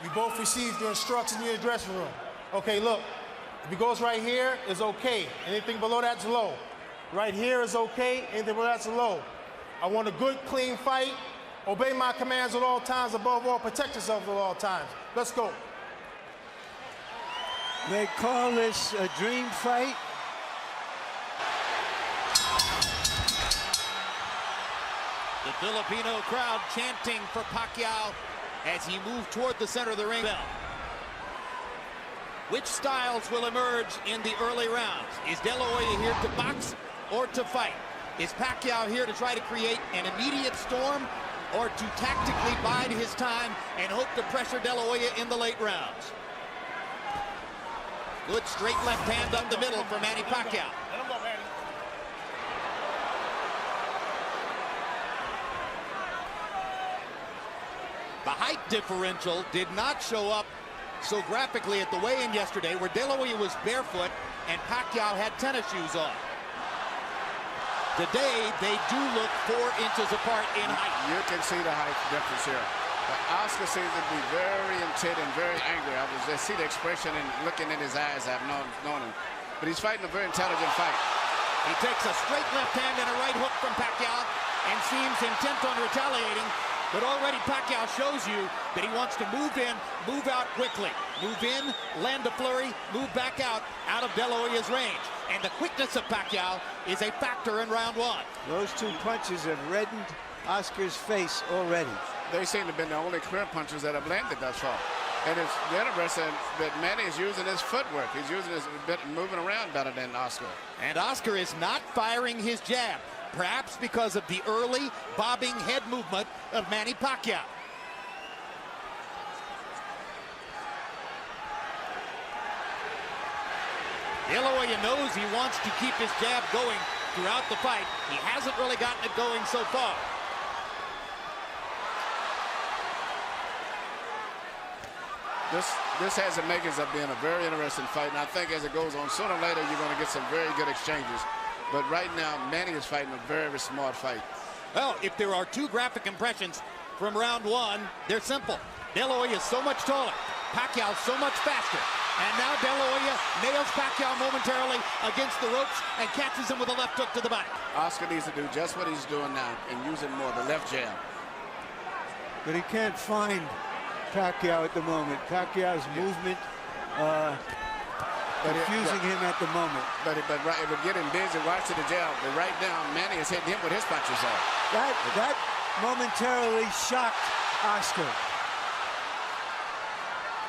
You both received your instructions in your dressing room. Okay, look, if he goes right here, it's okay. Anything below that's low. Right here is okay, anything below that's low. I want a good, clean fight. Obey my commands at all times. Above all, protect yourself at all times. Let's go. They call this a dream fight. The Filipino crowd chanting for Pacquiao as he moved toward the center of the ring bell. Which styles will emerge in the early rounds? Is De La Hoya here to box or to fight? Is Pacquiao here to try to create an immediate storm or to tactically bide his time and hope to pressure De La Hoya in the late rounds? Good straight left hand up the middle for Manny Pacquiao. The height differential did not show up so graphically at the weigh-in yesterday, where De La Hoya was barefoot and Pacquiao had tennis shoes on. Today, they do look 4 inches apart in height. You can see the height difference here. Oscar seems to be very intent and very angry. I was just see the expression and looking in his eyes. I've known him. But he's fighting a very intelligent fight. He takes a straight left hand and a right hook from Pacquiao and seems intent on retaliating. But already Pacquiao shows you that he wants to move in, move out quickly. Move in, land a flurry, move back out of De La Hoya's range. And the quickness of Pacquiao is a factor in round 1. Those 2 punches have reddened Oscar's face already. They seem to have been the only clear punches that have landed thus far. And it's interesting that Manny is using his footwork. He's using his bit, moving around better than Oscar. And Oscar is not firing his jab, perhaps because of the early bobbing head movement of Manny Pacquiao. De La Hoya knows he wants to keep his jab going throughout the fight. He hasn't really gotten it going so far. This has the makings of being a very interesting fight, and I think as it goes on, sooner or later you're going to get some very good exchanges. But right now, Manny is fighting a very smart fight. Well, if there are 2 graphic impressions from round 1, they're simple. De La Hoya is so much taller, Pacquiao so much faster. And now De La Hoya nails Pacquiao momentarily against the ropes and catches him with a left hook to the body. Oscar needs to do just what he's doing now and using more the left jab. But he can't find Pacquiao at the moment. Pacquiao's movement confusing him at the moment. But right, it would get him busy watching the jab. But right now, Manny is hitting him with his punches on. That momentarily shocked Oscar.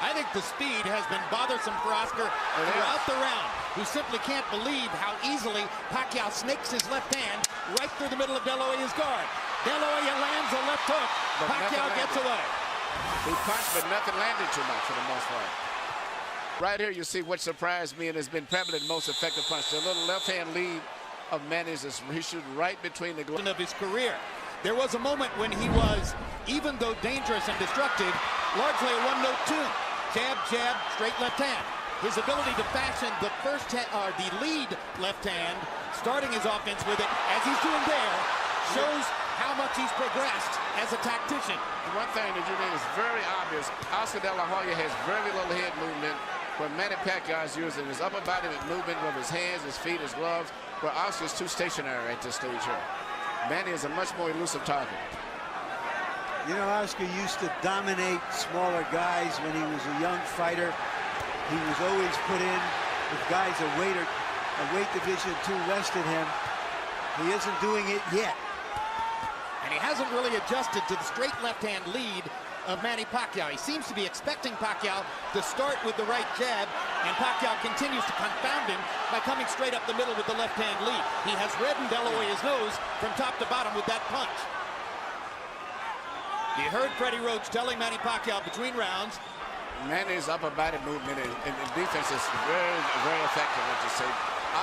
I think the speed has been bothersome for Oscar throughout the round, who simply can't believe how easily Pacquiao snakes his left hand right through the middle of De La Hoya's guard. De La Hoya lands a left hook. But Pacquiao gets away. He punched, but nothing landed too much for the most part. Right here, you see what surprised me and has been probably the most effective punch. The little left-hand lead of Manny's is he shoots right between the gloves of his career. There was a moment when he was, even though dangerous and destructive, largely a one-note tune. Jab, jab, straight left hand. His ability to fashion the lead left hand, starting his offense with it, as he's doing there, shows how much he's progressed as a tactician. One thing that you mean is very obvious. Oscar De La Hoya has very little head movement, where Manny Pacquiao is using his upper body movement with his hands, his feet, his gloves, where Oscar's too stationary at this stage here. Manny is a much more elusive target. You know, Oscar used to dominate smaller guys when he was a young fighter. He was always put in with guys a weight division too less than him. He isn't doing it yet. And he hasn't really adjusted to the straight left-hand lead of Manny Pacquiao. He seems to be expecting Pacquiao to start with the right jab, and Pacquiao continues to confound him by coming straight up the middle with the left-hand lead. He has reddened De La Hoya's nose from top to bottom with that punch. You heard Freddie Roach telling Manny Pacquiao between rounds. Manny's upper body movement and defense is very effective, what you say.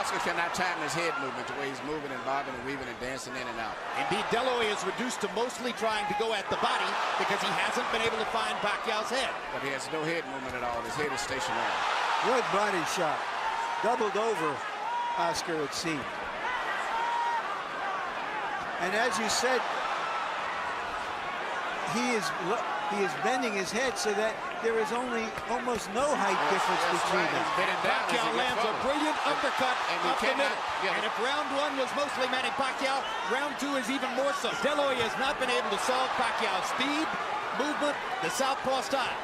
Oscar cannot time his head movement the way he's moving and bobbing and weaving and dancing in and out. Indeed, De La Hoya is reduced to mostly trying to go at the body because he hasn't been able to find Pacquiao's head. But he has no head movement at all. His head is stationary. Good body shot. Doubled over Oscar, it seemed. And as you said, he is he is bending his head so that there is almost no height difference between them. Pacquiao lands a brilliant uppercut up the middle. And if round one was mostly Manny Pacquiao, round two is even more so. De La Hoya has not been able to solve Pacquiao's speed, movement, the southpaw style.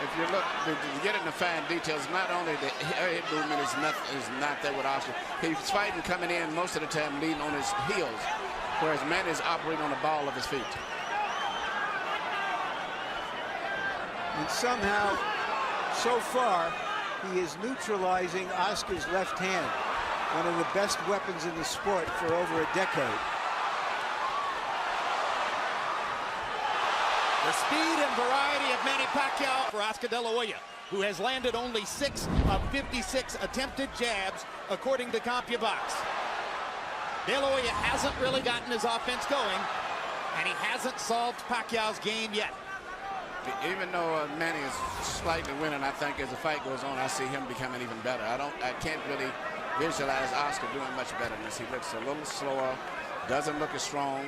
If you look, to get into fine details, not only the head movement is not there with Oscar. He's fighting coming in most of the time leading on his heels, whereas Manny is operating on the ball of his feet. And somehow, so far, he is neutralizing Oscar's left hand, one of the best weapons in the sport for over a decade. The speed and variety of Manny Pacquiao for Oscar De La Hoya, who has landed only 6 of 56 attempted jabs, according to CompuBox. De La Hoya hasn't really gotten his offense going, and he hasn't solved Pacquiao's game yet. Even though Manny is slightly winning, I think as the fight goes on, I see him becoming even better. I can't really visualize Oscar doing much better than this. He looks a little slower, doesn't look as strong,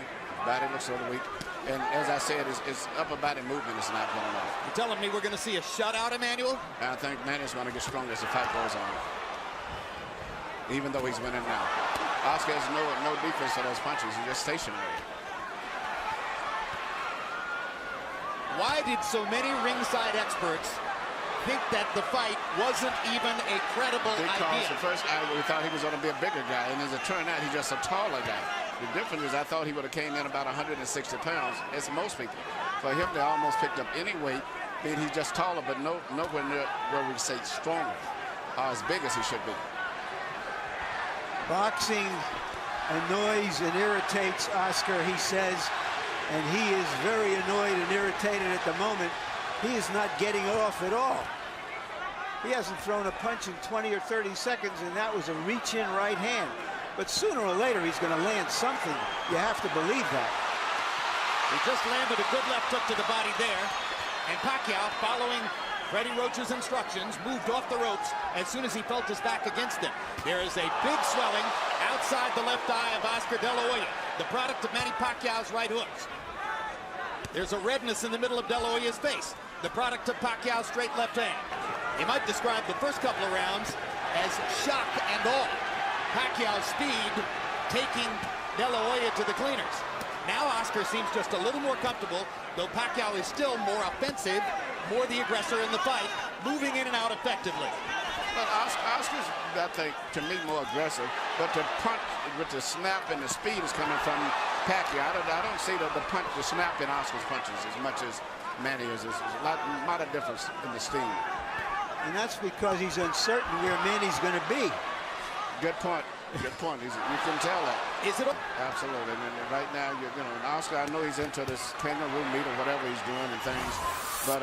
body looks a little weak. And as I said, his upper body movement is not going off. You're telling me we're going to see a shutout, Emmanuel? I think Manny's going to get stronger as the fight goes on, even though he's winning now. Oscar has no defense for those punches. He's just stationary. Why did so many ringside experts think that the fight wasn't even a credible idea? Because the first we thought he was going to be a bigger guy, and as it turned out, he's just a taller guy. The difference is I thought he would have came in about 160 pounds, as most people. For him to almost picked up any weight, then he's just taller, but nowhere near where we say stronger, or as big as he should be. Boxing annoys and irritates Oscar, he says, and he is very annoyed and irritated at the moment. He is not getting off at all. He hasn't thrown a punch in 20 or 30 seconds, and that was a reach-in right hand. But sooner or later, he's going to land something. You have to believe that. He just landed a good left hook to the body there. And Pacquiao, following Freddie Roach's instructions, moved off the ropes as soon as he felt his back against him. There is a big swelling outside the left eye of Oscar De La Hoya, the product of Manny Pacquiao's right hooks. There's a redness in the middle of De La Hoya's face, the product of Pacquiao's straight left hand. You might describe the first couple of rounds as shock and awe. Pacquiao's speed taking De La Hoya to the cleaners. Now Oscar seems just a little more comfortable, though Pacquiao is still more offensive, more the aggressor in the fight, moving in and out effectively. But Oscar's, I think, to me, more aggressive. But the punch with the snap and the speed is coming from Pacquiao. I don't see the punch, the snap in Oscar's punches as much as Manny is. There's a lot of difference in the steam. And that's because he's uncertain where Manny's going to be. Good point. Good point. You can tell that. Is it? Absolutely. And right now, you know, Oscar, I know he's into this kangaroo meat or whatever he's doing and things, but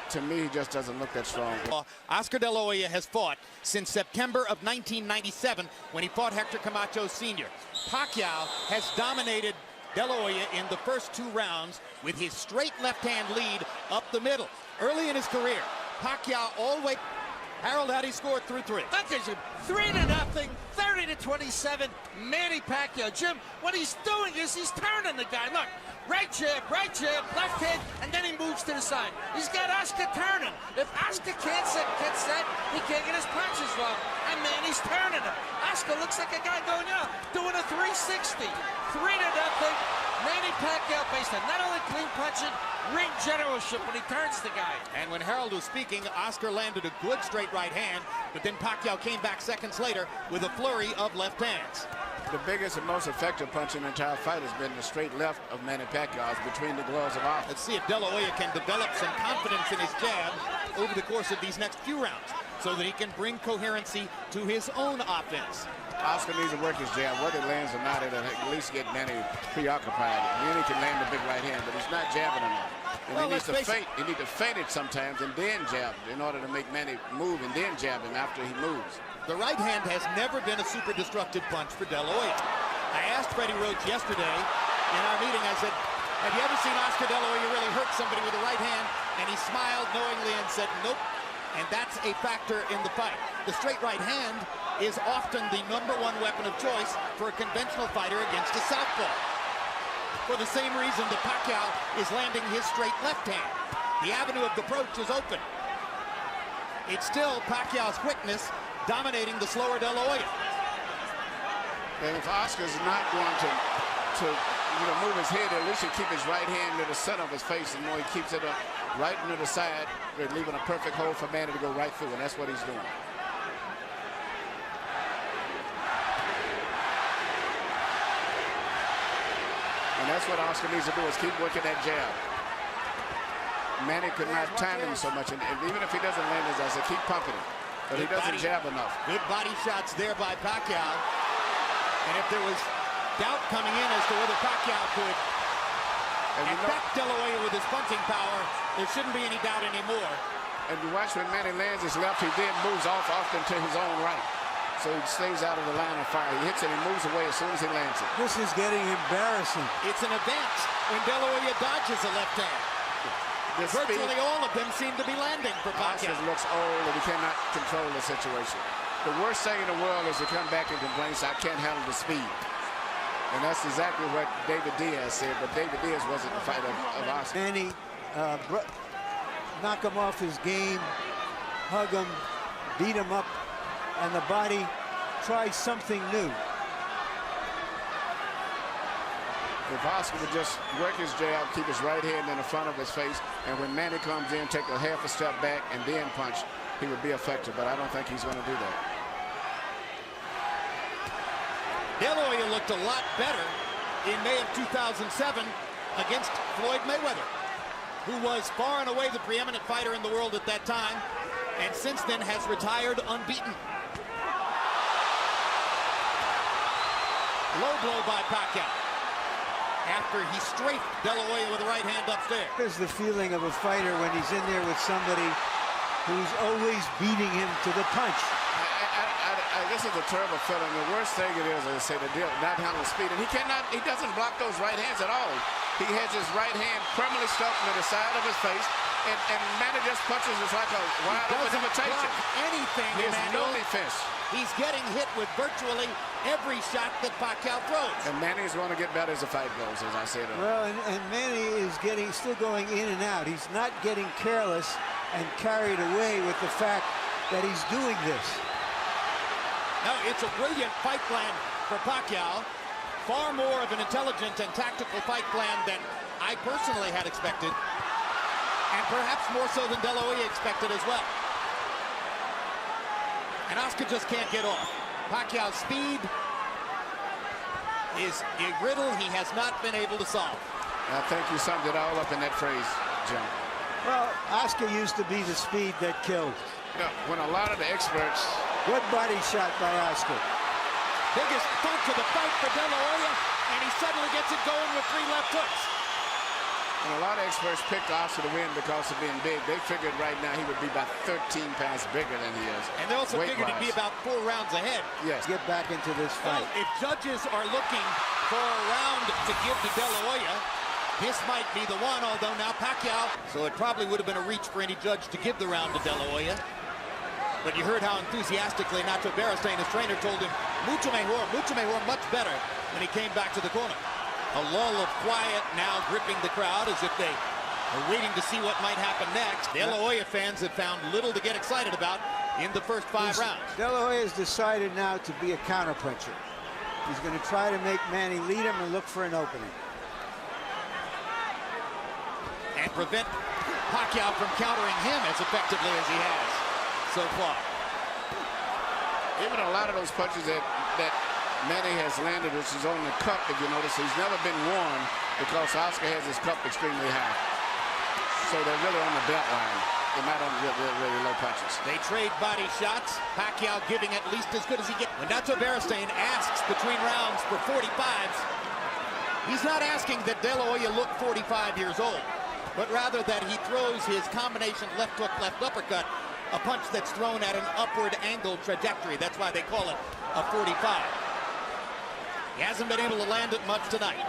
to me, he just doesn't look that strong. Oscar De La Hoya has fought since September of 1997 when he fought Hector Camacho Sr. Pacquiao has dominated De La Hoya in the first 2 rounds with his straight left-hand lead up the middle. Early in his career, Pacquiao always... Harold, how did he score through 3? Look at you, 3-0, 30-27, Manny Pacquiao. Jim, what he's doing is he's turning the guy. Look, right jab, left hand, and then he moves to the side. He's got Oscar turning. If Oscar can't get set, he can't get his punches off. And Manny's turning him. Oscar looks like a guy going out, doing a 360. 3-0. Manny Pacquiao based on not only clean punching, ring generalship when he turns the guy. And when Harold was speaking, Oscar landed a good straight right hand, but then Pacquiao came back seconds later with a flurry of left hands. The biggest and most effective punch in the entire fight has been the straight left of Manny Pacquiao between the gloves of Oscar. Let's see if De La Hoya can develop some confidence in his jab over the course of these next few rounds so that he can bring coherency to his own offense. Oscar needs to work his jab. Whether it lands or not, it'll at least get Manny preoccupied. Manny can land the big right hand, but he's not jabbing enough. And well, he needs to feint. He needs to feint it sometimes and then jab in order to make Manny move and then jab him after he moves. The right hand has never been a super destructive punch for De La Hoya. I asked Freddie Roach yesterday in our meeting, I said, have you ever seen Oscar De La Hoya really hurt somebody with the right hand? And he smiled knowingly and said, nope. And that's a factor in the fight. The straight right hand is often the #1 weapon of choice for a conventional fighter against a southpaw. for the same reason that Pacquiao is landing his straight left hand. The avenue of approach is open. It's still Pacquiao's quickness dominating the slower De La Hoya. And if Oscar's not going to move his head, at least he keep his right hand near the center of his face, and more he keeps it up right near the side, leaving a perfect hole for Manny to go right through, and that's what he's doing. And that's what Oscar needs to do, is keep working that jab. Manny could not time him so much, and even if he doesn't land his ass, keep pumping him. But he doesn't jab enough. Good body shots there by Pacquiao. And if there was doubt coming in as to whether Pacquiao could affect De La Hoya with his punching power, there shouldn't be any doubt anymore. And you watch when Manny lands his left, he then moves off often to his own right. So he stays out of the line of fire. He hits it, he moves away as soon as he lands it. This is getting embarrassing. It's an advance when De La Hoya dodges a left hand. Virtually all of them seem to be landing for Pacquiao. Oscar looks old and he cannot control the situation. The worst thing in the world is to come back and complain, I can't handle the speed. And that's exactly what David Diaz said, but David Diaz wasn't the fighter of Oscar. Manny, knock him off his game, hug him, beat him up, and the body tries something new. If Oscar would just work his jab, keep his right hand in the front of his face, and when Manny comes in, take a half a step back and then punch, he would be effective, but I don't think he's going to do that. De La Hoya looked a lot better in May of 2007 against Floyd Mayweather, who was far and away the preeminent fighter in the world at that time, and since then has retired unbeaten. Low blow by Pacquiao after he strafed De La Hoya with the right hand upstairs. There's the feeling of a fighter when he's in there with somebody who's always beating him to the punch. This is a terrible feeling. The worst thing it is, as I say, the deal, not handling speed. And he doesn't block those right hands at all. He has his right hand permanently stuck to the side of his face. And Manny just punches us like a wide open invitation. Anything, he has no defense. He's getting hit with virtually every shot that Pacquiao throws. And Manny's going to get better as the fight goes, as I said. Well, and Manny is still going in and out. He's not getting careless and carried away with the fact that he's doing this. No, it's a brilliant fight plan for Pacquiao. Far more of an intelligent and tactical fight plan than I personally had expected. And perhaps more so than De La Hoya expected as well. And Oscar just can't get off. Pacquiao's speed is a riddle he has not been able to solve. I think you summed it all up in that phrase, Jim. Well, Oscar used to be the speed that killed. Yeah, when a lot of the experts... Good body shot by Oscar. Biggest punch of the fight for De La Hoya, and he suddenly gets it going with 3 left hooks. And a lot of experts picked Oscar to win because of being big. They figured right now he would be about 13 pounds bigger than he is. And they also figured he'd be about 4 rounds ahead. Yes. Get back into this fight. Well, if judges are looking for a round to give to De La Hoya, this might be the one, although now Pacquiao. So it probably would have been a reach for any judge to give the round to De La Hoya. But you heard how enthusiastically Nacho Beristain, his trainer, told him, mucho mejor, much better when he came back to the corner. A lull of quiet now gripping the crowd as if they are waiting to see what might happen next. De La Hoya fans have found little to get excited about in the first 5 rounds. De La Hoya has decided now to be a counterpuncher. He's going to try to make Manny lead him and look for an opening. And prevent Pacquiao from countering him as effectively as he has so far. Even a lot of those punches that Manny has landed, which is on the cup, if you notice, he's never been worn because Oscar has his cup extremely high. So they're really on the belt line. They're not on really low punches. They trade body shots. Pacquiao giving at least as good as he gets. When Nacho Beristain asks between rounds for 45s, he's not asking that De La Hoya look 45 years old, but rather that he throws his combination left hook, left uppercut, a punch that's thrown at an upward angle trajectory. That's why they call it a 45. He hasn't been able to land it much tonight.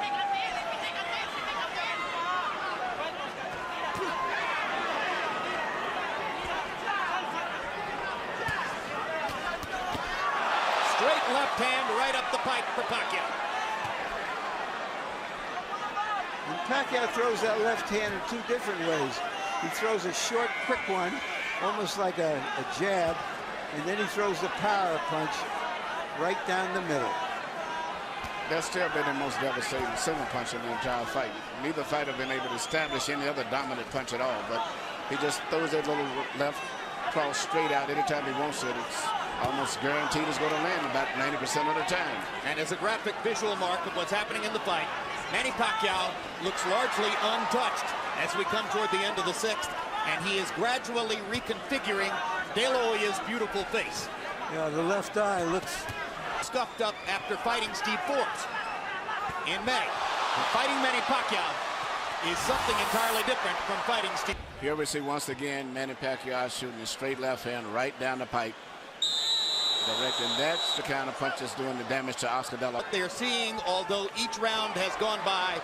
Straight left hand right up the pipe for Pacquiao. Pacquiao throws that left hand in two different ways. He throws a short, quick one, almost like a jab, and then he throws the power punch right down the middle. That's still been the most devastating single punch in the entire fight. Neither fighter been able to establish any other dominant punch at all, but he just throws that little left cross straight out anytime he wants it. It's almost guaranteed it's going to land about 90% of the time. And as a graphic visual mark of what's happening in the fight, Manny Pacquiao looks largely untouched as we come toward the end of the sixth, and he is gradually reconfiguring De La Hoya's beautiful face. Yeah, the left eye looks Scuffed up after fighting Steve Forbes in May. And fighting Manny Pacquiao is something entirely different from fighting Steve. Here we see once again Manny Pacquiao shooting a straight left hand right down the pipe. Direct, and that's the kind of punch that's doing the damage to Oscar De La Hoya. They're seeing, although each round has gone by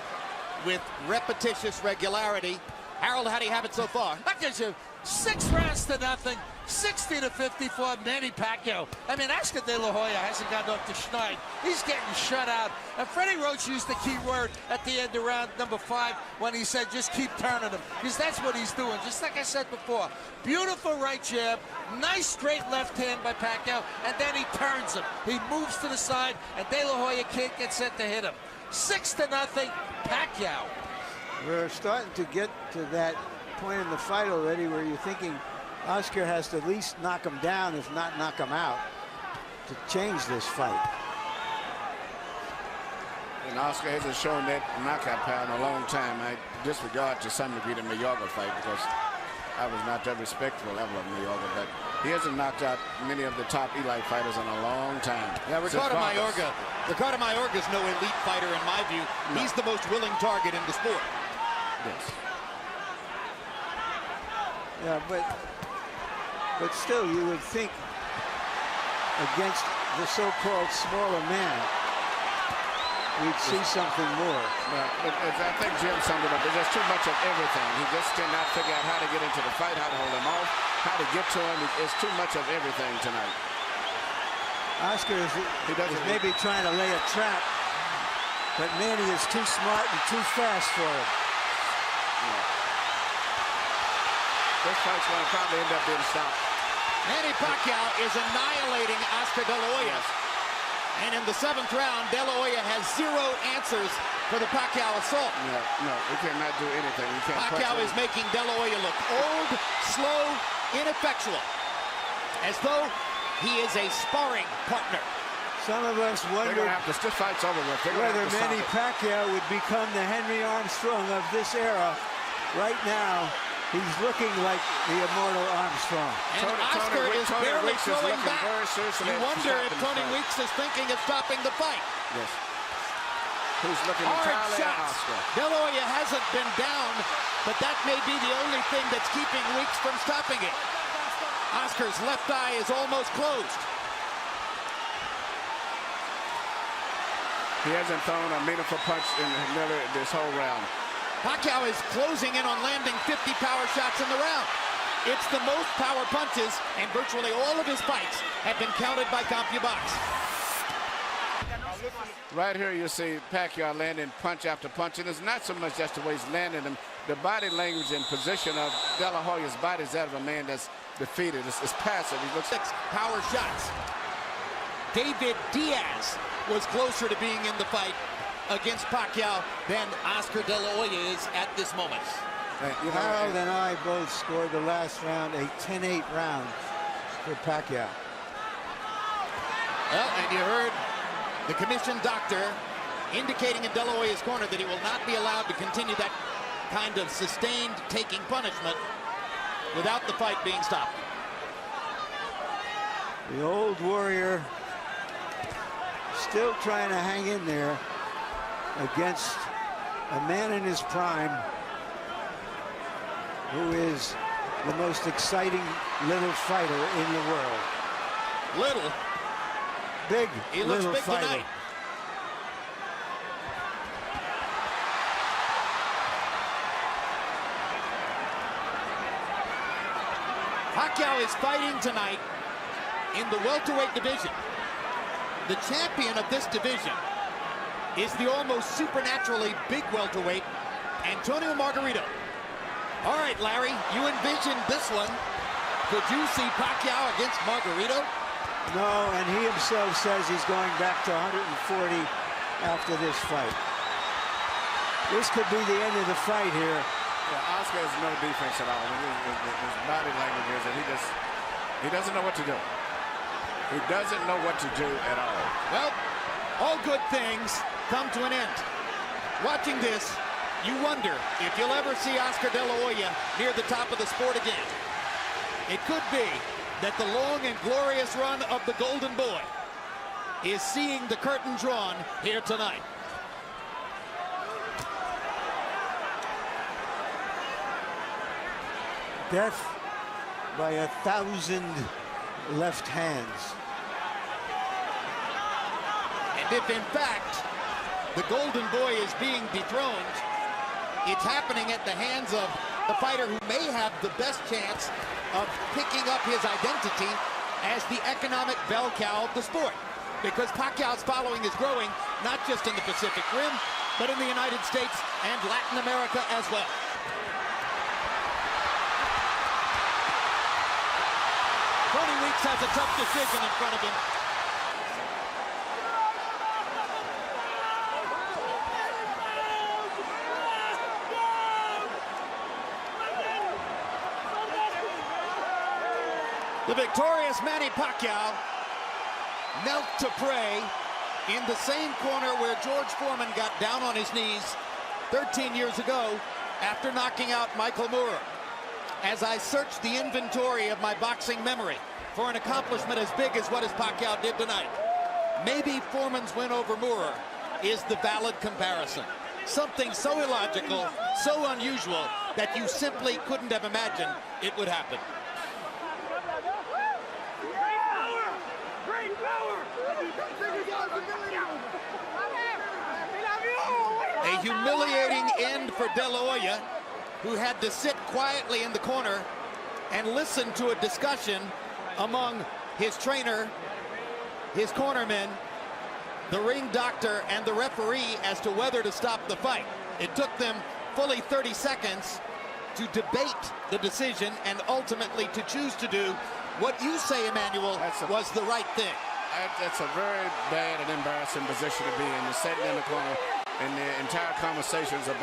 with repetitious regularity. Harold, how do you have it so far? That gives you 6 rounds to nothing, 60-54, Manny Pacquiao. I mean, Oscar De La Hoya hasn't gotten off the schneid. He's getting shut out. And Freddie Roach used the key word at the end of round number 5 when he said, just keep turning him. Because that's what he's doing, just like I said before. Beautiful right jab, nice straight left hand by Pacquiao, and then he turns him. He moves to the side, and De La Hoya can't get set to hit him. 6-0, Pacquiao. We're starting to get to that point in the fight already where you're thinking Oscar has to at least knock him down, if not knock him out, to change this fight. And Oscar hasn't shown that knockout power in a long time. I disregard to some degree the Mayorga fight because I was not that respectful level of Mayorga, but he hasn't knocked out many of the top elite fighters in a long time. Yeah, Ricardo Mayorga's no elite fighter in my view. No. He's the most willing target in the sport. Yes. Yeah, but still you would think against the so-called smaller man we'd see something more. But I think Jim summed it up. There's just too much of everything. He just cannot figure out how to get into the fight, how to hold him off, how to get to him. It's too much of everything tonight. Oscar is maybe trying to lay a trap, but Manny is too smart and too fast for him. This fight's going to probably end up being stopped. Manny Pacquiao is annihilating Oscar De La Hoya. And in the 7th round, De La Hoya has 0 answers for the Pacquiao assault. No, he cannot do anything. Pacquiao is making De La Hoya look old, slow, ineffectual, as though he is a sparring partner. Some of us wonder this fight's over with. Whether Manny Pacquiao would become the Henry Armstrong of this era. Right now, he's looking like the immortal Armstrong. And Oscar is barely throwing back. You wonder if Tony Weeks is thinking of stopping the fight. Yes. Who's looking entirely at Oscar. De La Hoya hasn't been down, but that may be the only thing that's keeping Weeks from stopping it. Oscar's left eye is almost closed. He hasn't thrown a meaningful punch in Miller this whole round. Pacquiao is closing in on landing 50 power shots in the round. It's the most power punches, and virtually all of his fights have been counted by CompuBox. Right here you see Pacquiao landing punch after punch, and it's not so much just the way he's landing them. The body language and position of De La Hoya's body is that of a man that's defeated. It's passive. He looks 6 power shots. David Diaz was closer to being in the fight against Pacquiao than Oscar De La Hoya is at this moment. Harold and I both scored the last round a 10-8 round for Pacquiao. Well, and you heard the commission doctor indicating in De La Hoya's corner that he will not be allowed to continue that kind of sustained taking punishment without the fight being stopped. The old warrior still trying to hang in there against a man in his prime who is the most exciting little fighter in the world. Little? Big, he looks little big fighter. Tonight. Pacquiao is fighting tonight in the welterweight division. The champion of this division is the almost supernaturally big welterweight Antonio Margarito. All right, Larry, you envisioned this one. Could you see Pacquiao against Margarito? No, and he himself says he's going back to 140 after this fight. This could be the end of the fight here. Yeah, Oscar has no defense at all. His body language is that he doesn't know what to do. He doesn't know what to do at all. Well, all good things come to an end. Watching this, you wonder if you'll ever see Oscar De La Hoya near the top of the sport again. It could be that the long and glorious run of the Golden Boy is seeing the curtain drawn here tonight. Death by 1,000 left hands. And if in fact the Golden Boy is being dethroned, it's happening at the hands of the fighter who may have the best chance of picking up his identity as the economic bell cow of the sport. Because Pacquiao's following is growing, not just in the Pacific Rim, but in the United States and Latin America as well. Tony Weeks has a tough decision in front of him. The victorious Manny Pacquiao knelt to pray in the same corner where George Foreman got down on his knees 13 years ago after knocking out Michael Moorer. As I searched the inventory of my boxing memory for an accomplishment as big as what Pacquiao did tonight, maybe Foreman's win over Moorer is the valid comparison. Something so illogical, so unusual, that you simply couldn't have imagined it would happen. A humiliating end for De La Hoya, who had to sit quietly in the corner and listen to a discussion among his trainer, his cornermen, the ring doctor, and the referee as to whether to stop the fight. It took them fully 30 seconds to debate the decision and ultimately to choose to do what you say, Emmanuel, was the right thing. That's a very bad and embarrassing position to be in. You're sitting in the corner, and the entire conversations about